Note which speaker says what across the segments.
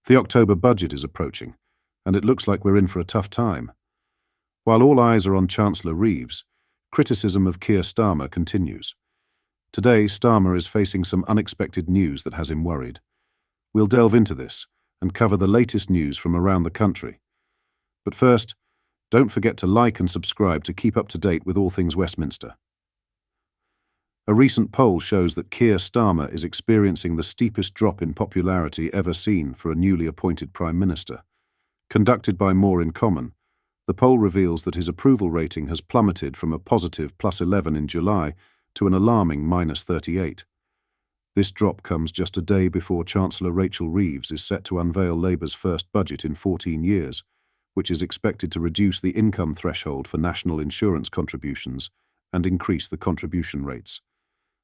Speaker 1: The October budget is approaching, and it looks like we're in for a tough time. While all eyes are on Chancellor Reeves, criticism of Keir Starmer continues. Today, Starmer is facing some unexpected news that has him worried. We'll delve into this and cover the latest news from around the country. But first, don't forget to like and subscribe to keep up to date with all things Westminster. A recent poll shows that Keir Starmer is experiencing the steepest drop in popularity ever seen for a newly appointed Prime Minister. Conducted by More in Common, the poll reveals that his approval rating has plummeted from a positive +11 in July to an alarming -38. This drop comes just a day before Chancellor Rachel Reeves is set to unveil Labour's first budget in 14 years, which is expected to reduce the income threshold for national insurance contributions and increase the contribution rates.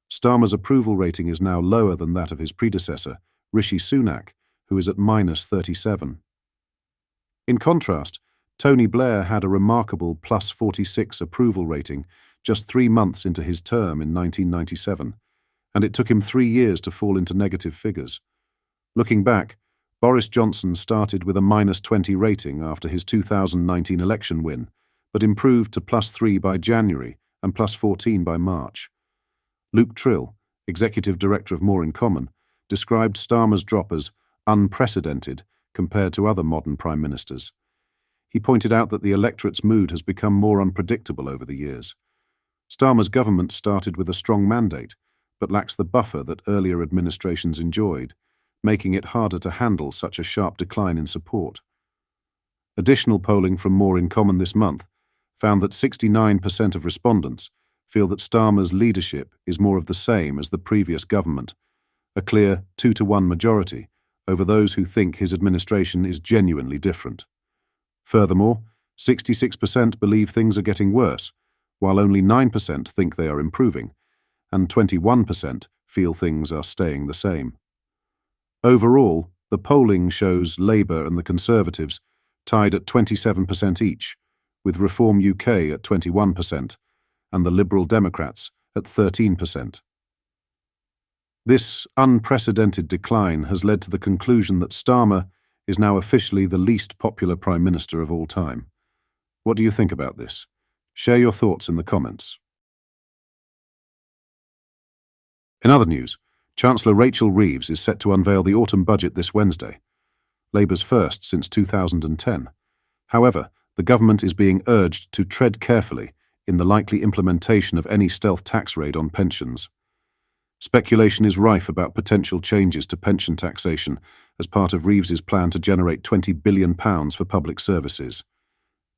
Speaker 1: Starmer's approval rating is now lower than that of his predecessor, Rishi Sunak, who is at -37. In contrast, Tony Blair had a remarkable +46 approval rating just 3 months into his term in 1997, and it took him 3 years to fall into negative figures. Looking back, Boris Johnson started with a -20 rating after his 2019 election win, but improved to +3 by January and +14 by March. Luke Trill, Executive Director of More in Common, described Starmer's drop as unprecedented compared to other modern prime ministers. He pointed out that the electorate's mood has become more unpredictable over the years. Starmer's government started with a strong mandate, but lacks the buffer that earlier administrations enjoyed, making it harder to handle such a sharp decline in support. Additional polling from More in Common this month found that 69% of respondents feel that Starmer's leadership is more of the same as the previous government, a clear 2-to-1 majority over those who think his administration is genuinely different. Furthermore, 66% believe things are getting worse, while only 9% think they are improving, and 21% feel things are staying the same. Overall, the polling shows Labour and the Conservatives tied at 27% each, with Reform UK at 21% and the Liberal Democrats at 13%. This unprecedented decline has led to the conclusion that Starmer is now officially the least popular Prime Minister of all time. What do you think about this? Share your thoughts in the comments. In other news, Chancellor Rachel Reeves is set to unveil the autumn budget this Wednesday, Labour's first since 2010. However, the government is being urged to tread carefully in the likely implementation of any stealth tax raid on pensions. Speculation is rife about potential changes to pension taxation as part of Reeves's plan to generate £20 billion for public services.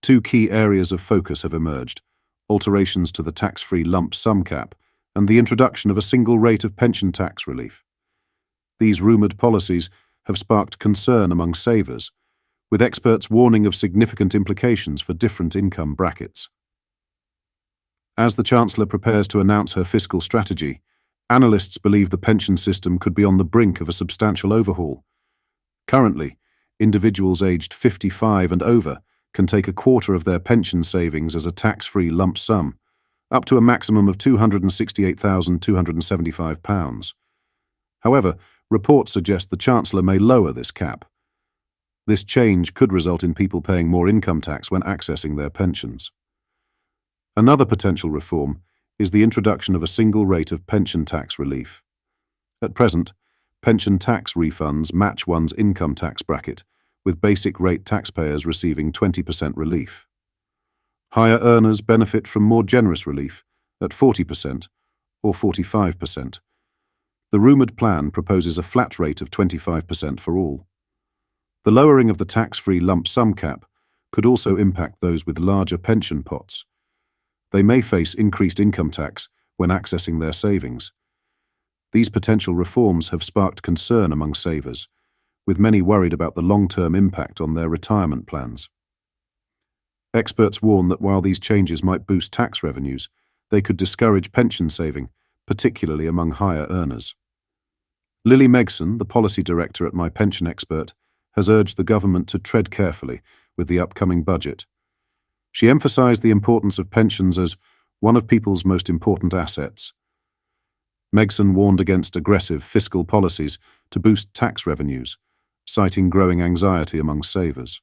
Speaker 1: 2 key areas of focus have emerged: alterations to the tax-free lump sum cap and the introduction of a single rate of pension tax relief. These rumoured policies have sparked concern among savers, with experts warning of significant implications for different income brackets. As the Chancellor prepares to announce her fiscal strategy, analysts believe the pension system could be on the brink of a substantial overhaul. Currently, individuals aged 55 and over can take a quarter of their pension savings as a tax-free lump sum, up to a maximum of £268,275. However, reports suggest the Chancellor may lower this cap. This change could result in people paying more income tax when accessing their pensions. Another potential reform is the introduction of a single rate of pension tax relief. At present, pension tax refunds match one's income tax bracket, with basic rate taxpayers receiving 20% relief. Higher earners benefit from more generous relief at 40% or 45%. The rumoured plan proposes a flat rate of 25% for all. The lowering of the tax-free lump sum cap could also impact those with larger pension pots. They may face increased income tax when accessing their savings. These potential reforms have sparked concern among savers, with many worried about the long-term impact on their retirement plans. Experts warn that while these changes might boost tax revenues, they could discourage pension saving, particularly among higher earners. Lily Megson, the policy director at My Pension Expert, has urged the government to tread carefully with the upcoming budget. She emphasised the importance of pensions as one of people's most important assets. Megson warned against aggressive fiscal policies to boost tax revenues, citing growing anxiety among savers.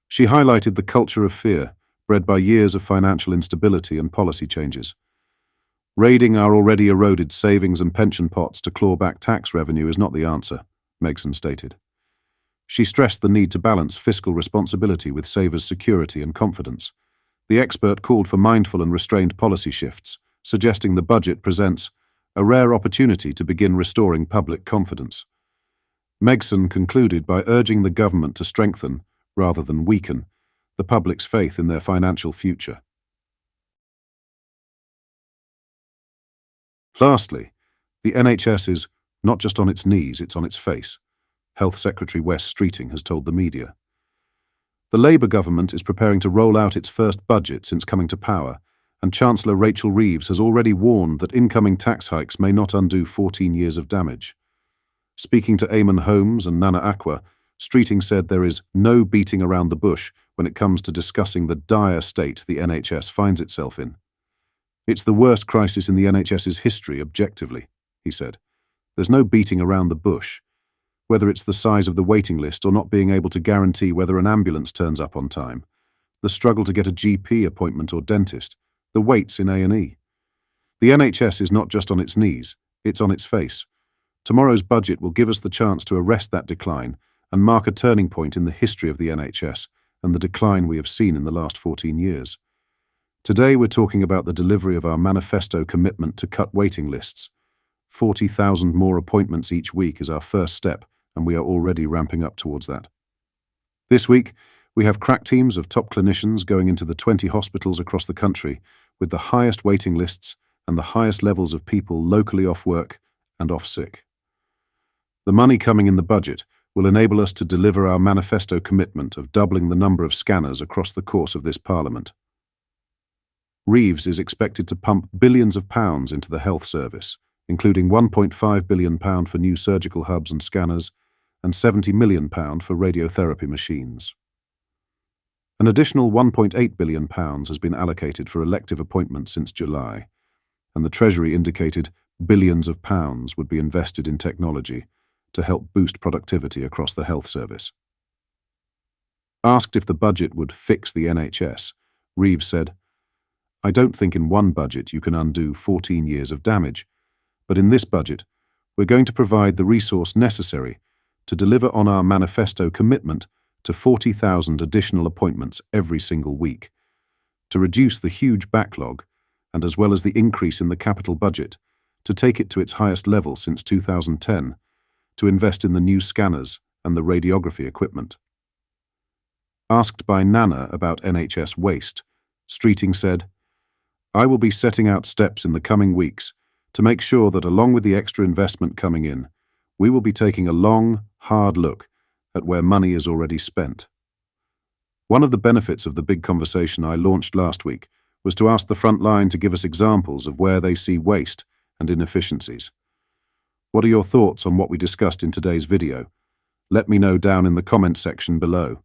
Speaker 1: She highlighted the culture of fear, bred by years of financial instability and policy changes. Raiding our already eroded savings and pension pots to claw back tax revenue is not the answer, Megson stated. She stressed the need to balance fiscal responsibility with savers' security and confidence. The expert called for mindful and restrained policy shifts, suggesting the budget presents a rare opportunity to begin restoring public confidence. Megson concluded by urging the government to strengthen, rather than weaken, the public's faith in their financial future. Lastly, the NHS is not just on its knees, it's on its face, Health Secretary Wes Streeting has told the media. The Labour government is preparing to roll out its first budget since coming to power, and Chancellor Rachel Reeves has already warned that incoming tax hikes may not undo 14 years of damage. Speaking to Eamon Holmes and Nana Akua, Streeting said there is no beating around the bush when it comes to discussing the dire state the NHS finds itself in. It's the worst crisis in the NHS's history, objectively, he said. There's no beating around the bush. Whether it's the size of the waiting list or not being able to guarantee whether an ambulance turns up on time, the struggle to get a GP appointment or dentist, the waits in A&E. The NHS is not just on its knees, it's on its face. Tomorrow's budget will give us the chance to arrest that decline and mark a turning point in the history of the NHS and the decline we have seen in the last 14 years. Today we're talking about the delivery of our manifesto commitment to cut waiting lists. 40,000 more appointments each week is our first step, and we are already ramping up towards that. This week, we have crack teams of top clinicians going into the 20 hospitals across the country with the highest waiting lists and the highest levels of people locally off work and off sick. The money coming in the budget will enable us to deliver our manifesto commitment of doubling the number of scanners across the course of this Parliament. Reeves is expected to pump billions of pounds into the health service, including £1.5 billion for new surgical hubs and scanners and £70 million for radiotherapy machines. An additional £1.8 billion has been allocated for elective appointments since July, and the Treasury indicated billions of pounds would be invested in technology to help boost productivity across the health service. Asked if the budget would fix the NHS, Reeves said, "I don't think in one budget you can undo 14 years of damage, but in this budget, we're going to provide the resource necessary to deliver on our manifesto commitment to 40,000 additional appointments every single week, to reduce the huge backlog, and as well as the increase in the capital budget, to take it to its highest level since 2010, to invest in the new scanners and the radiography equipment." Asked by Nana about NHS waste, Streeting said, "I will be setting out steps in the coming weeks to make sure that along with the extra investment coming in, we will be taking a long, hard look at where money is already spent." One of the benefits of the big conversation I launched last week was to ask the front line to give us examples of where they see waste and inefficiencies. What are your thoughts on what we discussed in today's video? Let me know down in the comment section below.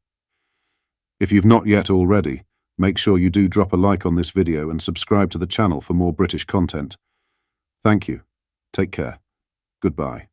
Speaker 1: If you've not yet already, make sure you do drop a like on this video and subscribe to the channel for more British content. Thank you. Take care. Goodbye.